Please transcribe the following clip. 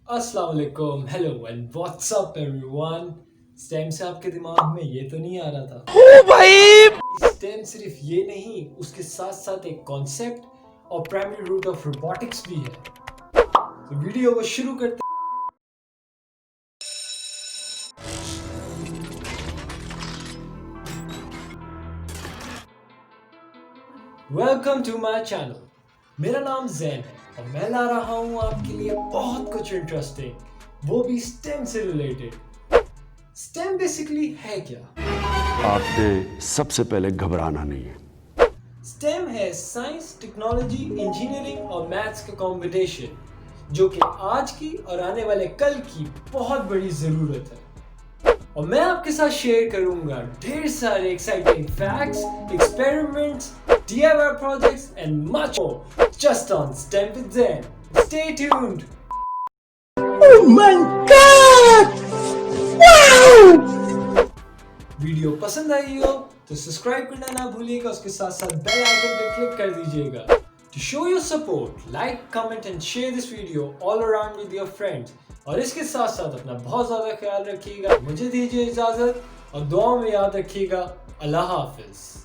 अस्सलाम वालेकुम, hello and WhatsApp everyone. Stem से आपके दिमाग में ये तो नहीं आ रहा था ओ भाई, स्टेम सिर्फ ये नहीं, उसके साथ साथ एक कॉन्सेप्ट और प्राइमरी रूट ऑफ रोबोटिक्स भी है। तो वीडियो को शुरू करते वेलकम टू माय चैनल। मेरा नाम जैन है और मैं ला रहा हूँ आपके लिए बहुत कुछ इंटरेस्टिंग, वो भी स्टेम से रिलेटेड। स्टेम बेसिकली है क्या? आपने सबसे पहले घबराना नहीं है। स्टेम है साइंस, टेक्नोलॉजी, इंजीनियरिंग और मैथ्स का कॉम्बिनेशन, जो कि आज की और आने वाले कल की बहुत बड़ी जरूरत है। और मैं आपके साथ शेयर करूंगा ढेर सारे exciting facts, experiments, DIY projects and much more just on STEM with Zain. Stay tuned. Oh my god! Wow! Video पसंद आई हो तो सब्सक्राइब करना ना भूलिएगा, उसके साथ साथ बेल आइकन पे क्लिक कर दीजिएगा। To show your support, like, comment and share this video all around with your friends। और इसके साथ साथ अपना बहुत ज़्यादा ख्याल रखिएगा। मुझे दीजिए इजाज़त और दुआ में याद रखिएगा। अल्लाह हाफिज़।